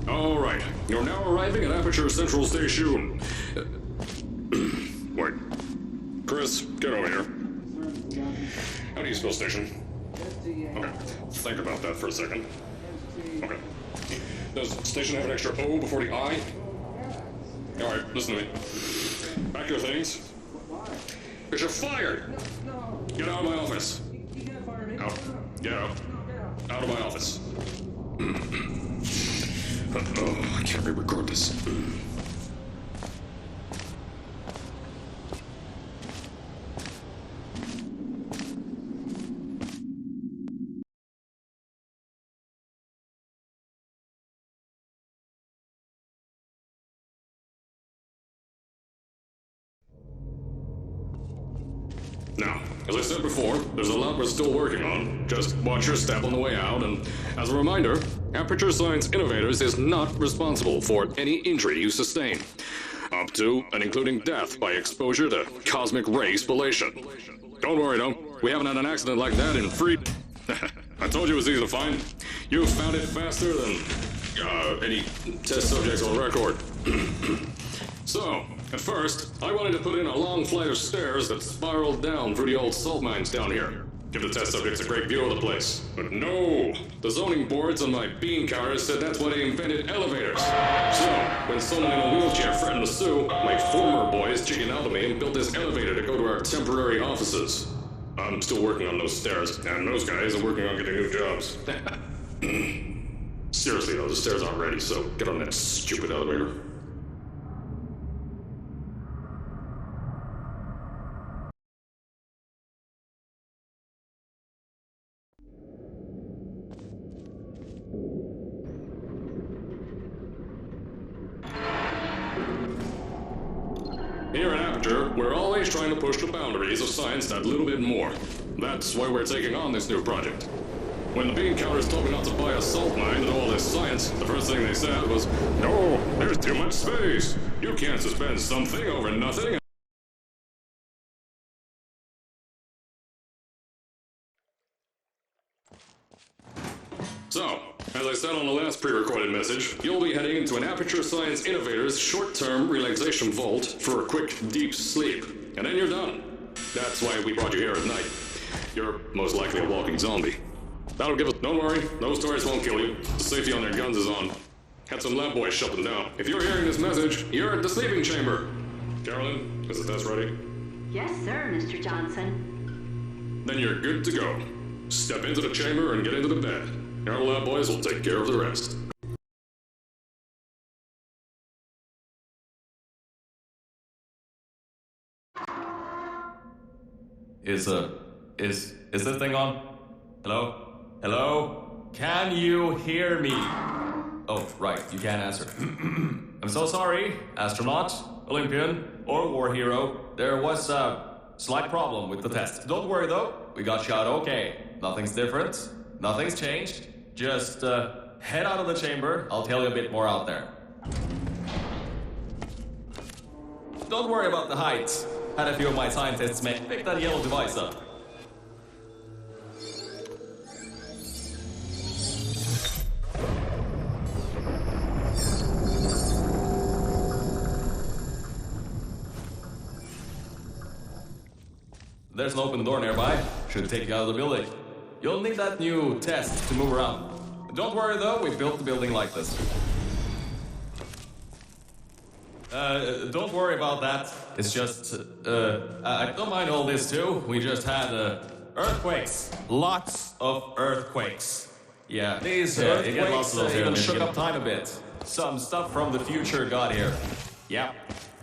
Alright, you're now arriving at Aperture Central Station. Wait. Chris, get over here. How do you spell station? Okay, think about that for a second. Okay. Does station have an extra O before the I? Alright, listen to me. Pack your things. Because you're fired! Get out of my office. Out. Get out. Out of my office. Oh, I can't re-record this. Now, as I said before, there's a lot we're still working on. Just watch your step on the way out, and as a reminder, Aperture Science Innovators is not responsible for any injury you sustain, up to and including death by exposure to cosmic ray spallation. Don't worry though, we haven't had an accident like that in I told you it was easy to find. You found it faster than any test subjects on record. So, at first, I wanted to put in a long flight of stairs that spiraled down through the old salt mines down here. Give the test subjects a great view of the place. But no! The zoning boards on my bean counters said that's why they invented elevators. So, when someone in a wheelchair threatened to sue, my former boys chickened out to me and built this elevator to go to our temporary offices. I'm still working on those stairs, and those guys are working on getting new jobs. Seriously though, the stairs aren't ready, so get on that stupid elevator. Here at Aperture, we're always trying to push the boundaries of science that little bit more. That's why we're taking on this new project. When the bean counters told me not to buy a salt mine and all this science, the first thing they said was, "No, there's too much space. You can't suspend something over nothing." So, as I said on the last pre-recorded message, you'll be heading into an Aperture Science Innovators short-term relaxation vault for a quick, deep sleep. And then you're done. That's why we brought you here at night. You're most likely a walking zombie. That'll give us... Don't worry, those turrets won't kill you. The safety on their guns is on. Had some lab boys shut them down. If you're hearing this message, you're at the sleeping chamber. Carolyn, is the test ready? Yes, sir, Mr. Johnson. Then you're good to go. Step into the chamber and get into the bed. Our lab boys will take care of the rest. Is this thing on? Hello? Hello? Can you hear me? Oh, right, you can't answer. I'm so sorry, astronaut, Olympian, or war hero. There was a slight problem with the test. Don't worry though, we got shot okay. Nothing's different, nothing's changed. Just head out of the chamber, I'll tell you a bit more out there. Don't worry about the height. Had a few of my scientists pick that yellow device up. There's an open door nearby. Should take you out of the building. You'll need that new test to move around. Don't worry though, we built the building like this. Don't worry about that. It's just, I don't mind all this too. We just had, earthquakes. Lots of earthquakes. Yeah, these earthquakes even shook up time a bit. Some stuff from the future got here. Yeah,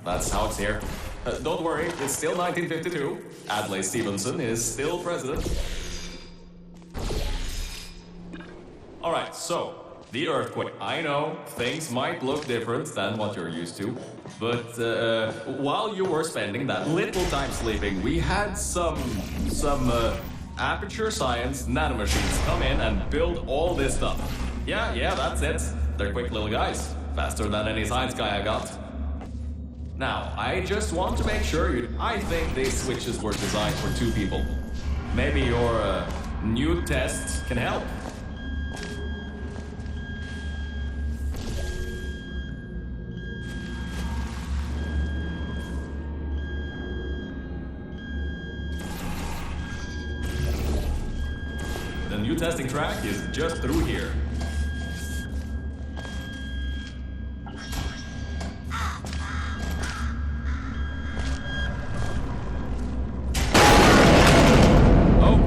that's how it's here. Don't worry, it's still 1952. Adlai Stevenson is still president. Alright, so, the earthquake. I know things might look different than what you're used to, but while you were spending that little time sleeping, we had some Aperture Science nanomachines come in and build all this stuff. Yeah, that's it. They're quick little guys, faster than any science guy I got. Now, I just want to make sure I think these switches were designed for 2 people. Maybe your new test can help. The new testing track is just through here.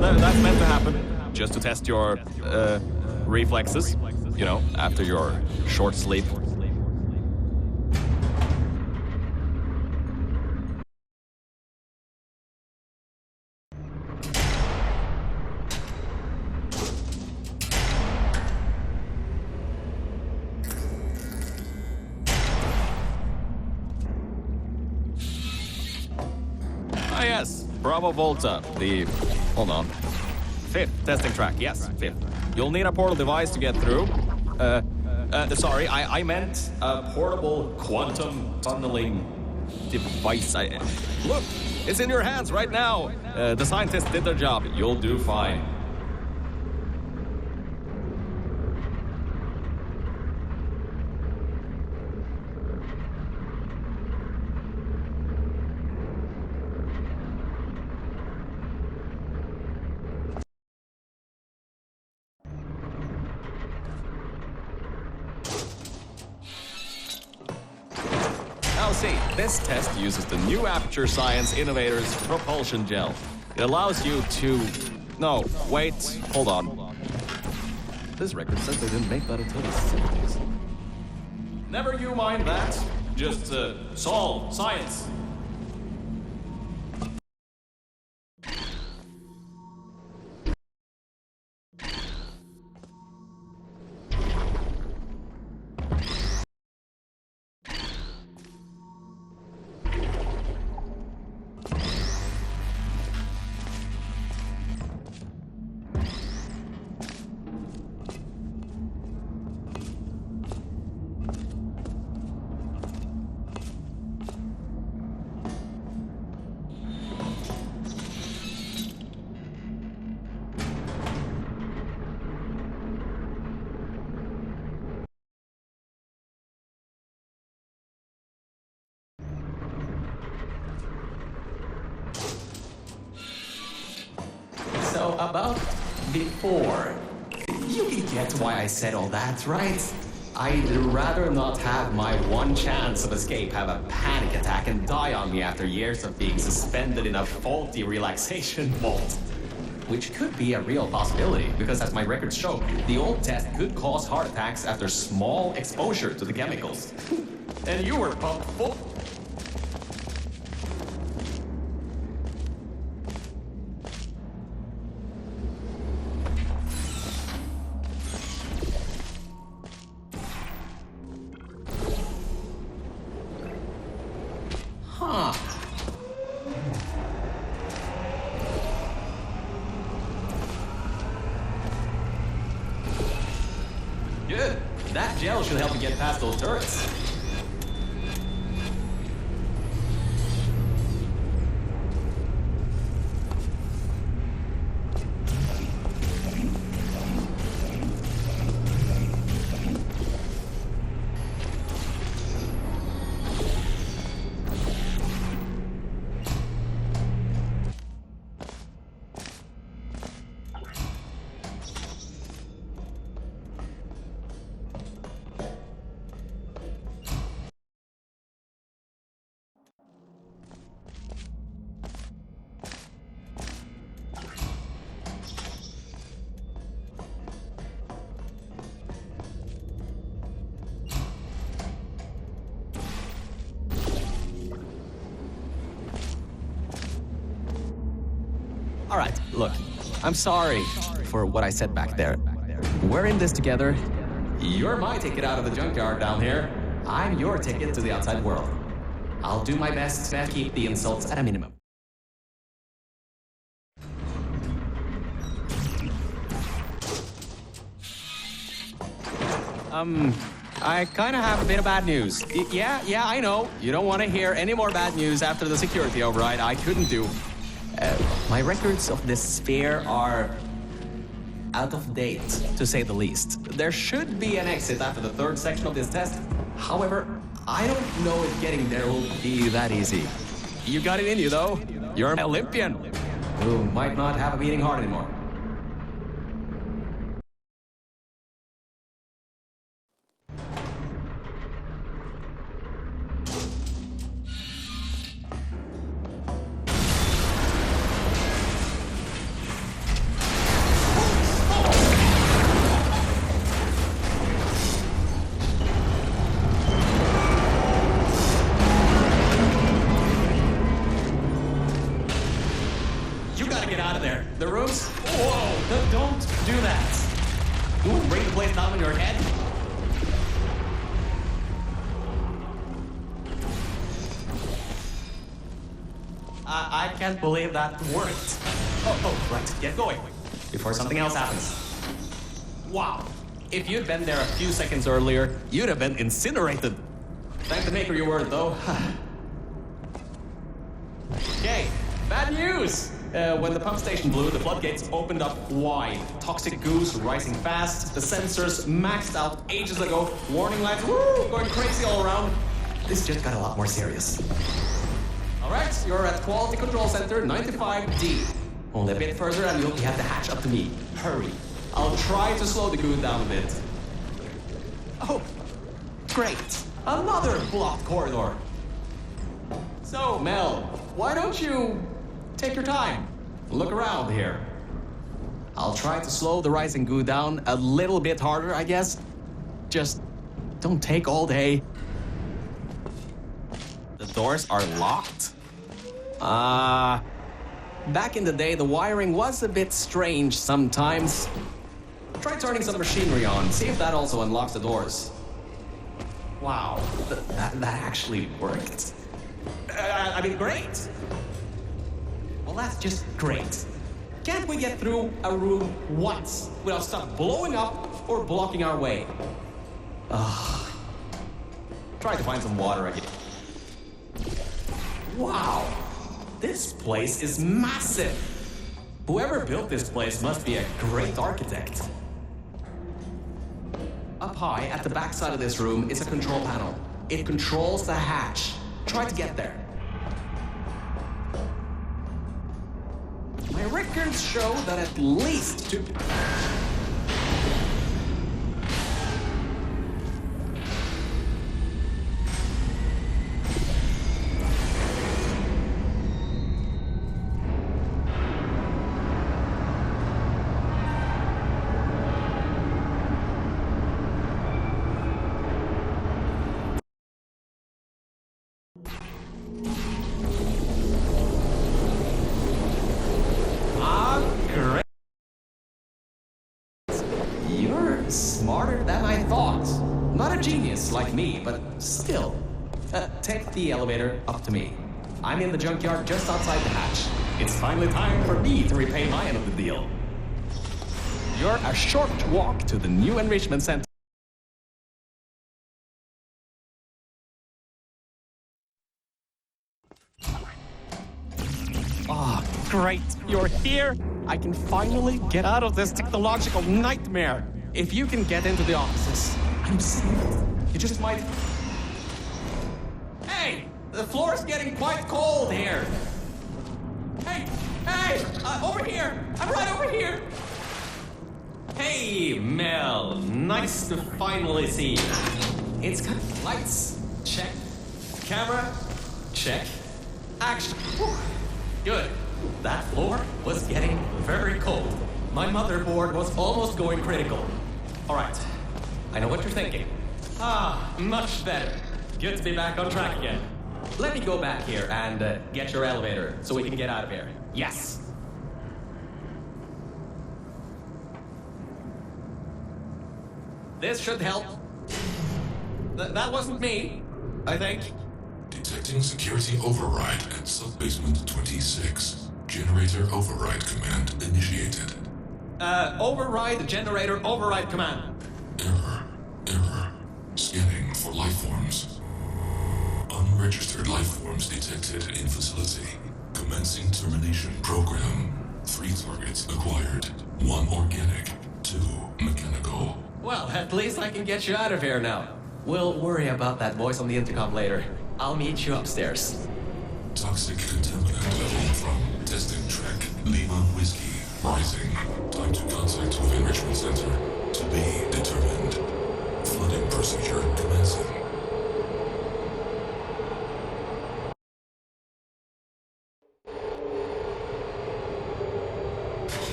That's meant to happen, just to test your reflexes, you know, after your short sleep. Ah yes, Bravo Volta, hold on. 5th testing track, yes, 5th. You'll need a portal device to get through. Sorry, I meant a portable quantum tunneling device. Look, it's in your hands right now. The scientists did their job. You'll do fine. Now see, this test uses the new Aperture Science Innovators propulsion gel. It allows you to... No, wait, hold on. This record says they didn't make that until the 70s. Never you mind that. Just solve science. So about before, you can get why I said all that, right? I'd rather not have my one chance of escape have a panic attack and die on me after years of being suspended in a faulty relaxation vault. Which could be a real possibility, because as my records show, the old test could cause heart attacks after small exposure to the chemicals. And you were pumped full. Huh. Good. That gel should help you get past those turrets. All right, look, I'm sorry for what I said back there. We're in this together. You're my ticket out of the junkyard down here. I'm your ticket to the outside world. I'll do my best to keep the insults at a minimum. I kind of have a bit of bad news. Yeah, I know. You don't want to hear any more bad news after the security override. I couldn't do. My records of this sphere are out of date, to say the least. There should be an exit after the third section of this test. However, I don't know if getting there will be that easy. You got it in you, though. You're an Olympian who might not have a beating heart anymore. Get out of there. The rooms? Whoa, don't do that. You will bring the place down on your head. I can't believe that worked. Oh, right, get going before something else happens. Wow, if you'd been there a few seconds earlier, you'd have been incinerated. Thank the maker you weren't, though. Okay, bad news. When the pump station blew, the floodgates opened up wide. Toxic goos rising fast. The sensors maxed out ages ago. Warning lights, going crazy all around. This just got a lot more serious. All right, you're at Quality Control Center 95D. Only a bit further and you'll have to hatch up to me. Hurry. I'll try to slow the goo down a bit. Oh, great. Another blocked corridor. So, Mel, why don't you take your time. Look around here. I'll try to slow the rising goo down a little bit harder, I guess. Just don't take all day. The doors are locked? Back in the day, the wiring was a bit strange sometimes. Try turning some machinery on, see if that also unlocks the doors. Wow, that actually worked. I mean, great. Well, that's just great. Can't we get through a room once without stuff blowing up or blocking our way? Try to find some water again. Wow, this place is massive. Whoever built this place must be a great architect. Up high at the back side of this room is a control panel. It controls the hatch. Try to get there. My records show that at least two... Smarter than I thought. Not a genius like me, but still. Take the elevator up to me. I'm in the junkyard just outside the hatch. It's finally time for me to repay my end of the deal. You're a short walk to the new enrichment center. Ah, great. You're here. I can finally get out of this technological nightmare. If you can get into the offices, I'm saved. You just might... Hey! The floor's getting quite cold here. Hey! Over here! I'm right over here! Hey, Mel. Nice to finally see you. It's got lights. Check. Camera. Check. Action. Whew. Good. That floor was getting very cold. My motherboard was almost going critical. All right, I know what you're thinking. Much better. Good to be back on track again. Let me go back here and get your elevator so we can get out of here. Yes. This should help. That wasn't me, I think. Detecting security override at sub-basement 26. Generator override command initiated. Override generator override command. Error. Scanning for life forms. Unregistered life forms detected in facility. Commencing termination program. 3 targets acquired. 1 organic, 2 mechanical. Well, at least I can get you out of here now. We'll worry about that voice on the intercom later. I'll meet you upstairs. Toxic contaminant level from testing track Lima Whiskey rising. Time to contact with enrichment center. To be determined. Flooding procedure commencing.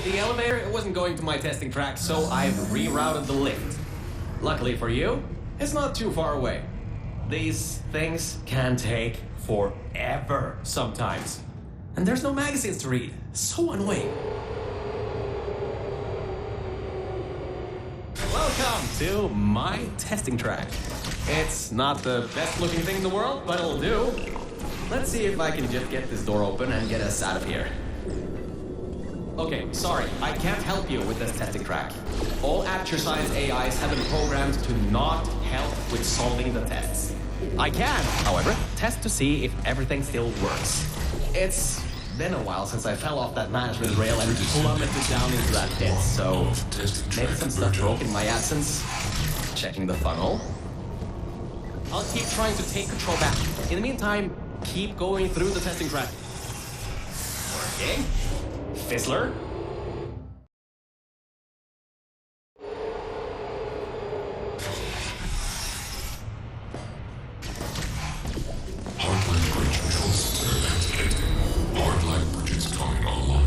The elevator wasn't going to my testing track, so I've rerouted the lift. Luckily for you, it's not too far away. These things can take forever sometimes. And there's no magazines to read. So annoying. Welcome to my testing track. It's not the best looking thing in the world, but it'll do. Let's see if I can just get this door open and get us out of here. Okay, sorry, I can't help you with this testing track. All Aperture Science AIs have been programmed to not help with solving the tests. I can, however, test to see if everything still works. It's been a while since I fell off that management rail and plummeted down into that pit, so maybe some stuff broke in my absence. Checking the funnel. I'll keep trying to take control back. In the meantime, keep going through the testing track. Working. Fizzler. Hardline bridge control center activating. Hardline bridges coming online.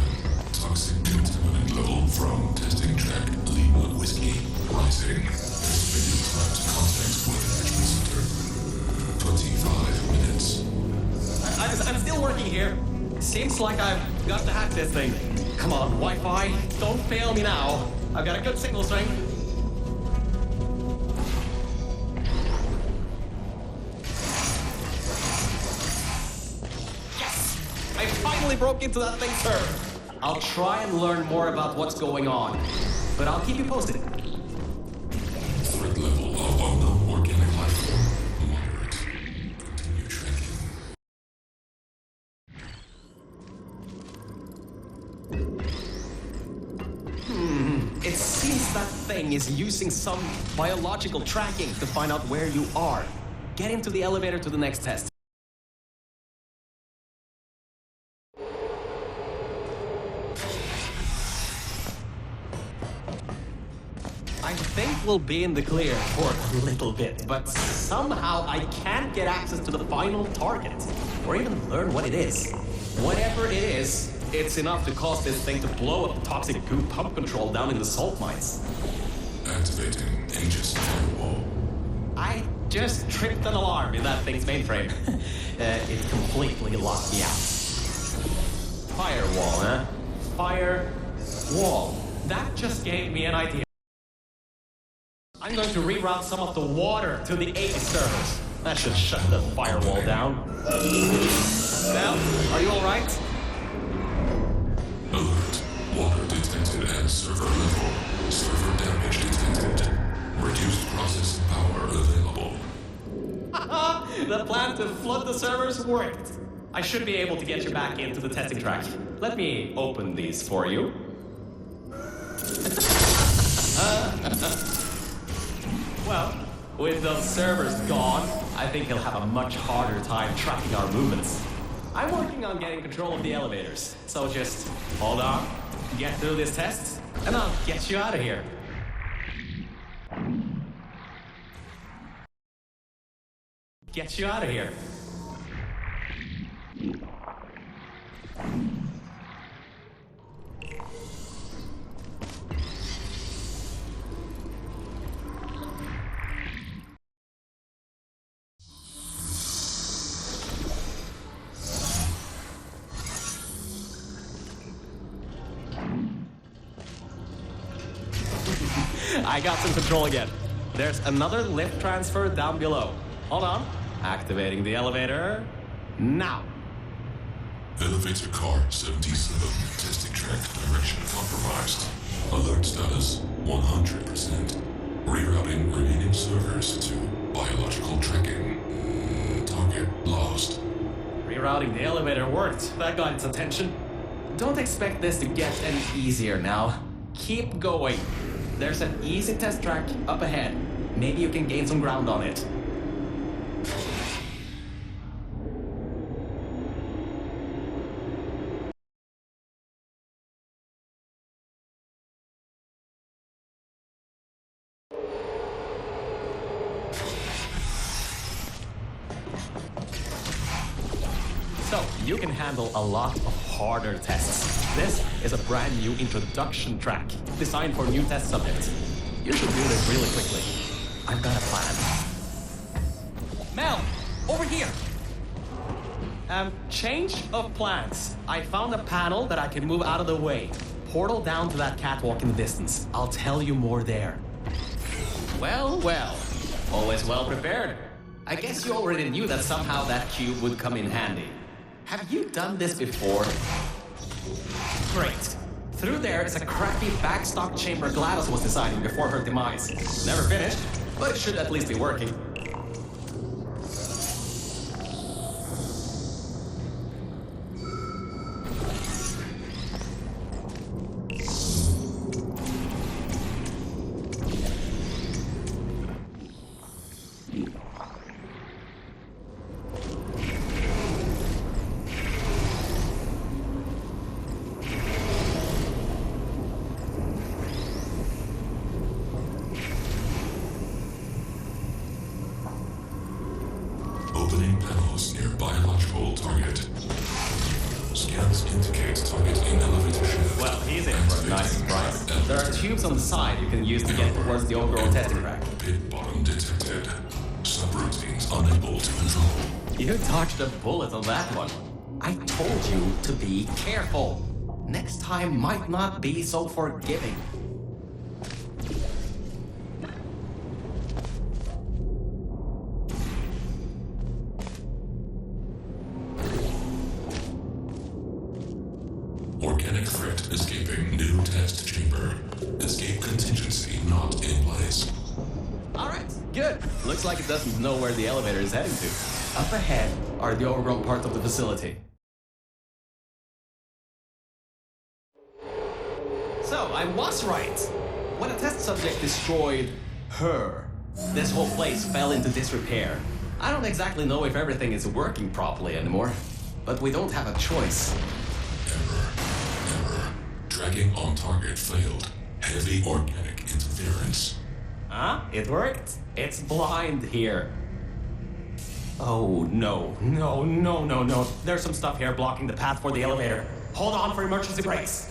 Toxic contaminant level from testing track Lima Whiskey rising. Estimated time to contact with enrichment center. 25 minutes. I'm still working here. Seems like I've got to hack this thing. Come on, Wi-Fi, don't fail me now. I've got a good signal strength. Yes! I finally broke into that thing's server. I'll try and learn more about what's going on, but I'll keep you posted. Threat level of unknown organic life form. Moderate. Continue tracking. It seems that thing is using some biological tracking to find out where you are. Get into the elevator to the next test. I think we'll be in the clear for a little bit, but somehow I can't get access to the final target, or even learn what it is. Whatever it is, it's enough to cause this thing to blow up the toxic goo pump control down in the salt mines. Activating Aegis firewall. I just tripped an alarm in that thing's mainframe. It completely locked me out. Firewall, huh? Firewall. That just gave me an idea. I'm going to reroute some of the water to the Aegis servers. That should shut the firewall down. Well, are you alright? Alert. Water detected at server level. Server damage detected. Reduced processing power available. The plan to flood the servers worked. I should be able to get you back into the testing track. Let me open these for you. Well, with those servers gone, I think he'll have a much harder time tracking our movements. I'm working on getting control of the elevators, so just hold on, get through this test, and I'll get you out of here. Get you out of here. I got some control again. there's another lift transfer down below. Hold on. Activating the elevator. Now. Elevator car 77. Testing track direction compromised. Alert status 100%. Rerouting remaining servers to biological tracking. Target lost. Rerouting the elevator worked. That got its attention. Don't expect this to get any easier now. Keep going. There's an easy test track up ahead. Maybe you can gain some ground on it. So, you can handle a lot of harder tests. This is a brand new introduction track, designed for new test subjects. You should do this really quickly. I've got a plan. Mel, over here! Change of plans. I found a panel that I can move out of the way. Portal down to that catwalk in the distance. I'll tell you more there. Well, well. Always well prepared. I guess you already knew that somehow that cube would come in handy. Have you done this before? Great. Through there is a crappy backstock chamber GLaDOS was designing before her demise. Never finished, but it should at least be working. Opening panels near biological target. Scans indicate target in elevator shaft. Well, he's in for a nice surprise. There are tubes on the side you can use to get towards the overall testing track. Pit bottom detected. Subroutines unable to control. You dodged a bullet on that one. I told you to be careful. Next time might not be so forgiving. Organic threat escaping new test chamber. Escape contingency not in place. Alright, good. Looks like it doesn't know where the elevator is heading to. Up ahead are the overgrown parts of the facility. So, I was right. When a test subject destroyed her, this whole place fell into disrepair. I don't exactly know if everything is working properly anymore, but we don't have a choice. Error. Tracking on target failed. Heavy organic interference. Huh? It worked? It's blind here. Oh, no. No. There's some stuff here blocking the path for the elevator. Hold on for emergency brakes.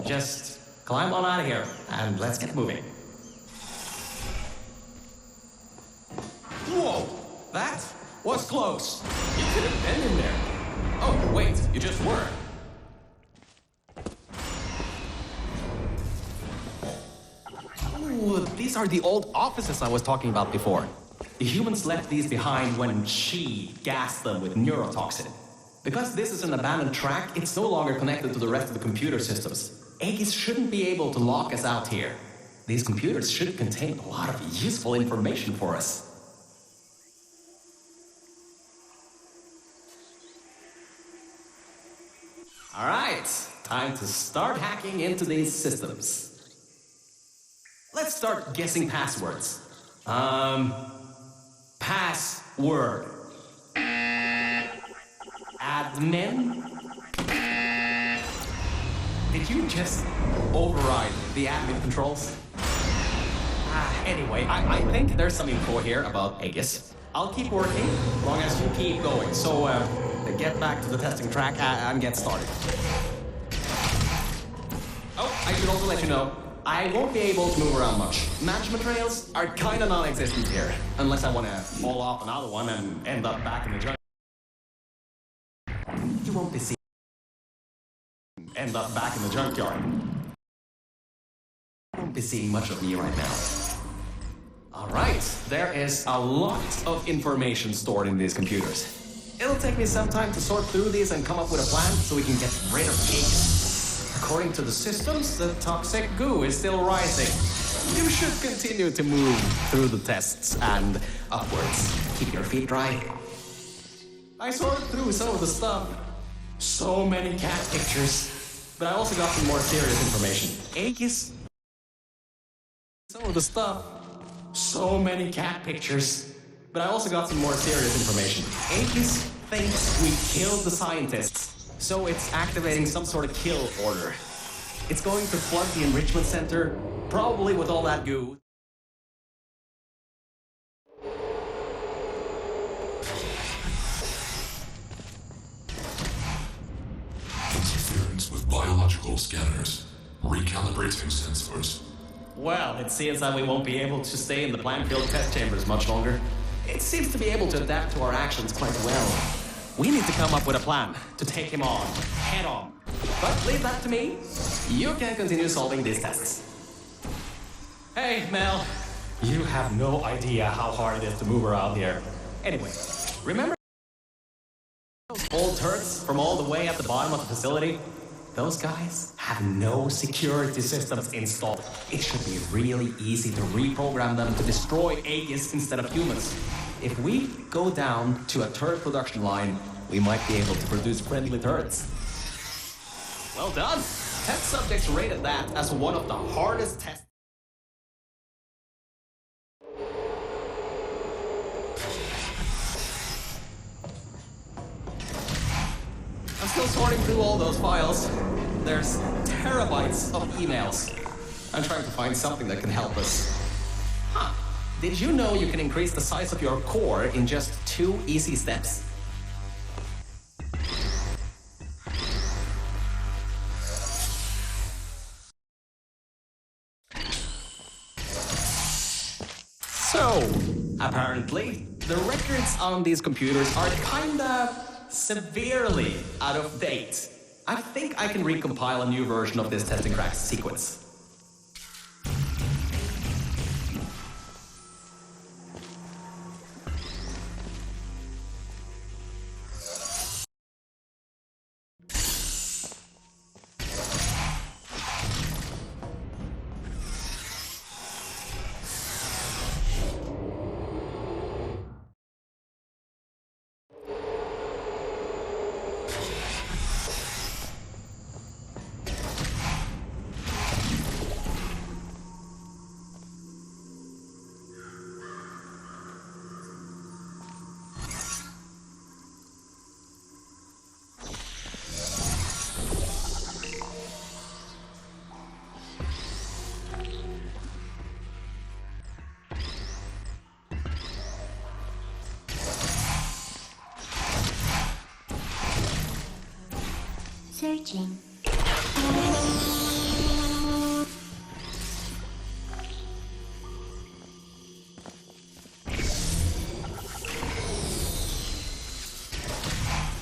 Just climb on out of here, and let's get moving. Whoa! That was close. You could have been in there. Oh, wait, you just were. Ooh, these are the old offices I was talking about before. The humans left these behind when she gassed them with neurotoxin. Because this is an abandoned track, it's no longer connected to the rest of the computer systems. Aegis shouldn't be able to lock us out here. These computers should contain a lot of useful information for us. Alright, time to start hacking into these systems. Let's start guessing passwords. Password. Admin? Did you just override the admin controls? Anyway, I think there's some info here about Aegis. I'll keep working, as long as you keep going. So, get back to the testing track and get started. Oh, I should also let you know, I won't be able to move around much. Management rails are kinda non-existent here, unless I want to fall off another one and end up back in the jungle. You won't be seeing end up back in the junkyard. I won't be seeing much of me right now. Alright, there is a lot of information stored in these computers. It'll take me some time to sort through these and come up with a plan so we can get rid of Aegis. According to the systems, the toxic goo is still rising. You should continue to move through the tests and upwards. Keep your feet dry. I sorted through some of the stuff. So many cat pictures. But I also got some more serious information. Aegis. Some of the stuff. So many cat pictures. But I also got some more serious information. Aegis thinks we killed the scientists, so it's activating some sort of kill order. It's going to flood the enrichment center, probably with all that goo. Interference with biological scanners. Recalibrating sensors. Well, it seems that we won't be able to stay in the plant field test chambers much longer. It seems to be able to adapt to our actions quite well. We need to come up with a plan to take him on, head on. But leave that to me. You can continue solving these tests. Hey, Mel. You have no idea how hard it is to move around here. Anyway, remember those old turrets from all the way at the bottom of the facility? Those guys have no security systems installed. It should be really easy to reprogram them to destroy Aegis instead of humans. If we go down to a turret production line, we might be able to produce friendly turrets. Well done! Test subjects rated that as one of the hardest tests. I'm still sorting through all those files. There's terabytes of emails. I'm trying to find something that can help us. Huh. Did you know you can increase the size of your core in just 2 easy steps? So, apparently, the records on these computers are kinda severely out of date. I think I can recompile a new version of this testing cracks sequence. Searching.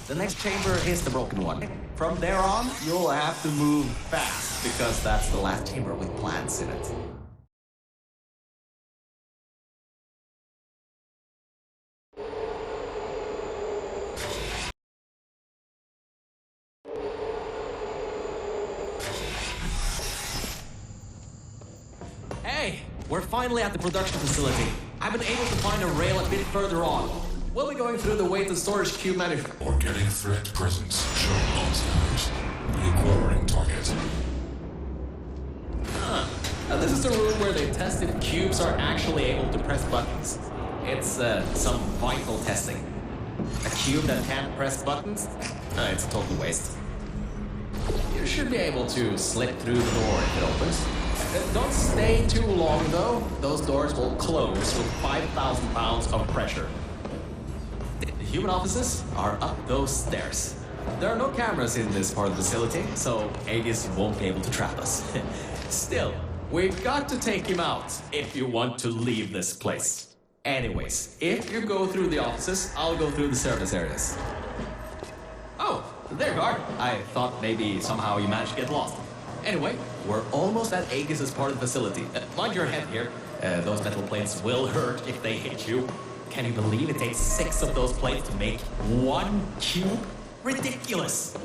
The next chamber is the broken one. From there on, you'll have to move fast, because that's the last chamber with plants in it. Hey, we're finally at the production facility. I've been able to find a rail a bit further on. We'll be going through the weighted storage cube manufacturer. Organic threat presence shown on scanners. Reacquiring target. This is the room where they test if cubes are actually able to press buttons. It's some vital testing. A cube that can't press buttons? It's a total waste. You should be able to slip through the door if it opens. Don't stay too long, though. Those doors will close with 5,000 pounds of pressure. The human offices are up those stairs. There are no cameras in this part of the facility, so Aegis won't be able to trap us. Still, we've got to take him out if you want to leave this place. Anyways, if you go through the offices, I'll go through the service areas. Oh, There you are. I thought maybe somehow you managed to get lost. Anyway, we're almost at Aegis' part of the facility. Mind your head here. Those metal plates will hurt if they hit you. Can you believe it takes 6 of those plates to make 1 cube? Ridiculous!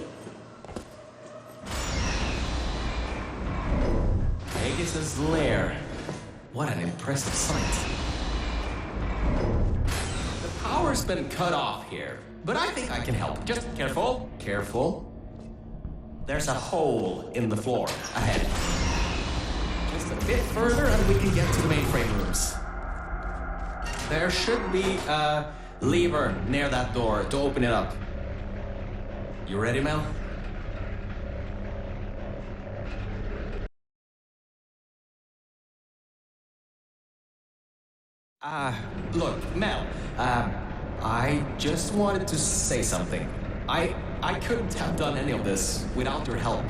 Aegis' lair. What an impressive sight. The power's been cut off here, but I think I can help. Just careful, careful. There's a hole in the floor ahead. Just a bit further and we can get to the mainframe rooms. There should be a lever near that door to open it up. You ready, Mel? Look, Mel, I just wanted to say something. I couldn't have done any of this without your help.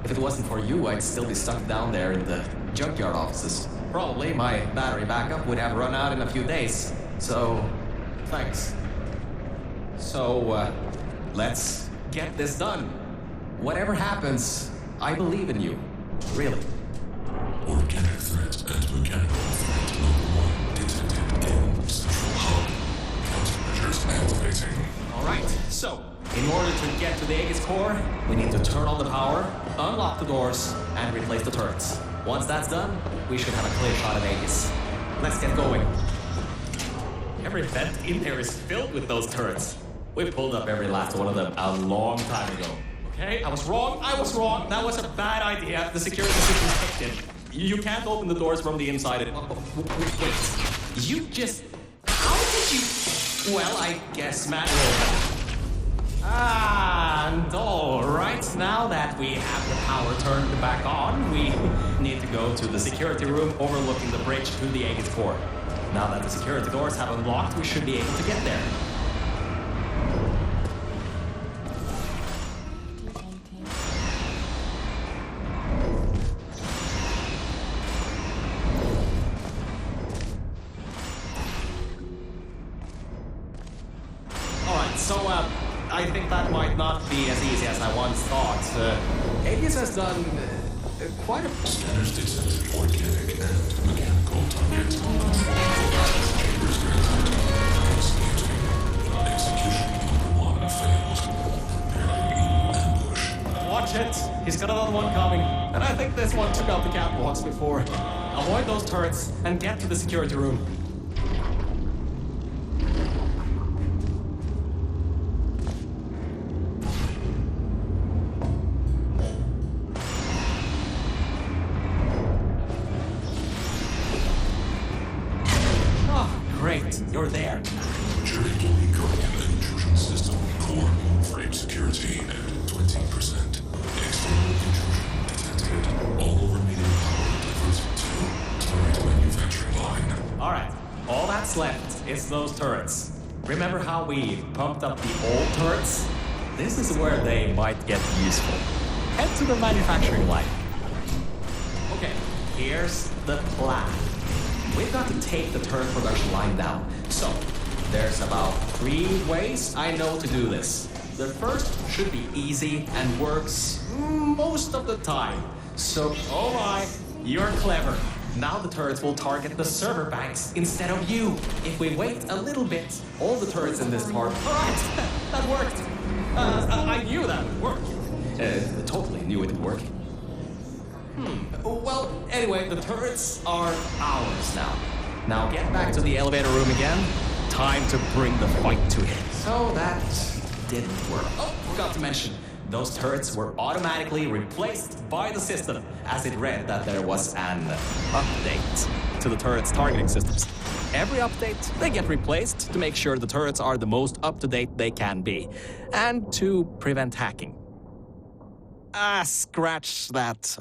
If it wasn't for you, I'd still be stuck down there in the junkyard offices. Probably my battery backup would have run out in a few days. So, thanks. So, let's get this done. Whatever happens, I believe in you. Really. Organic threat and mechanical threat level 1 detected in central hub. Countermeasures activating. Alright, so, in order to get to the Aegis core, we need to turn on the power, unlock the doors, and replace the turrets. Once that's done, we should have a clear shot of Aegis. Let's get going. Every vent in there is filled with those turrets. We pulled up every last one of them a long time ago. Okay, I was wrong. That was a bad idea. The security system's kicked in. You can't open the doors from the inside. Wait, you just... How did you... Well, I guess manual. And all right, now that we have the power turned back on, we need to go to the security room overlooking the bridge to the Aegis core. Now that the security doors have unlocked, we should be able to get there. I think that might not be as easy as I once thought. Aegis has done quite a... Scanners detected organic and mechanical targets. Chambers granted. Execution number 1 failed. Preparing ambush. Watch it. He's got another one coming. And I think this one took out the catwalks before. Avoid those turrets and get to the security room. Great, you're there. During the Guardian intrusion system, core frame security at 20%. External intrusion detected. All remaining power diverted to turret manufacturing line. Alright, all that's left is those turrets. Remember how we pumped up the old turrets? This is where they might get useful. Head to the manufacturing line. Okay, here's the plan. We've got to take the turret production line down. So, there's about 3 ways I know to do this. The first should be easy and works most of the time. So, oh my, you're clever. Now the turrets will target the server banks instead of you. If we wait a little bit, all the turrets in this part... Alright, that worked. I knew that would work. Totally knew it would work. Well, anyway, the turrets are ours now. Now get back to the elevator room again. Time to bring the fight to it. So that didn't work. Oh, forgot to mention, those turrets were automatically replaced by the system, as it read that there was an update to the turrets' targeting systems. Every update, they get replaced to make sure the turrets are the most up-to-date they can be, and to prevent hacking. Scratch that.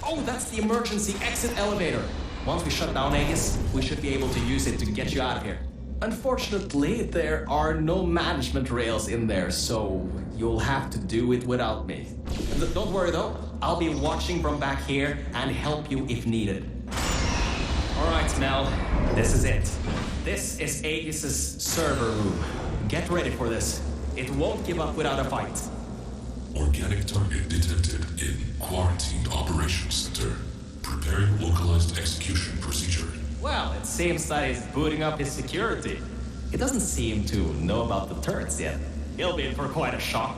Oh, that's the emergency exit elevator. Once we shut down Aegis, we should be able to use it to get you out of here. Unfortunately, there are no management rails in there, so you'll have to do it without me. Don't worry though, I'll be watching from back here and help you if needed. Alright, Mel. This is it. This is Aegis's server room. Get ready for this. It won't give up without a fight. Organic target detected in Quarantined Operations Center. Preparing localized execution procedure. Well, it seems that he's booting up his security. He doesn't seem to know about the turrets yet. He'll be in for quite a shock.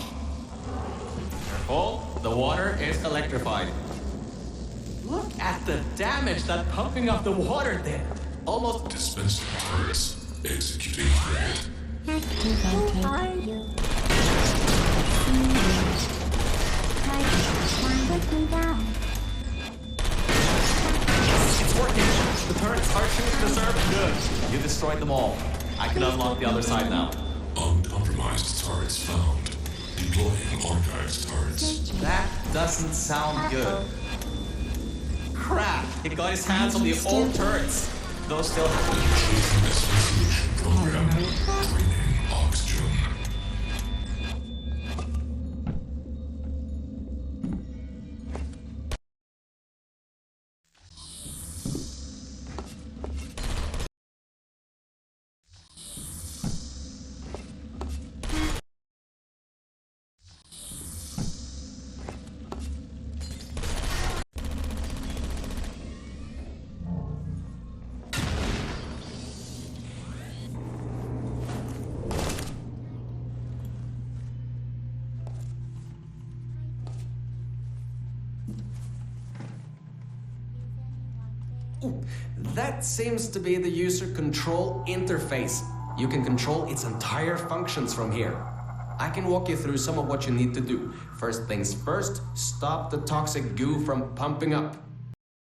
Careful, the water is electrified. Look at the damage that pumping up the water did. Almost Dispensing turrets. Executing target. Who are you? Put me down. It's working. The turrets are shooting the server. Good. You destroyed them all. I can unlock the other side now. Uncompromised turrets found. Deploying archived turrets. That doesn't sound good. Crap! He got his hands on the old turrets. Those still Choosing asphyxiation program. Draining oxygen. That seems to be the user control interface. You can control its entire functions from here. I can walk you through some of what you need to do. First things first, stop the toxic goo from pumping up.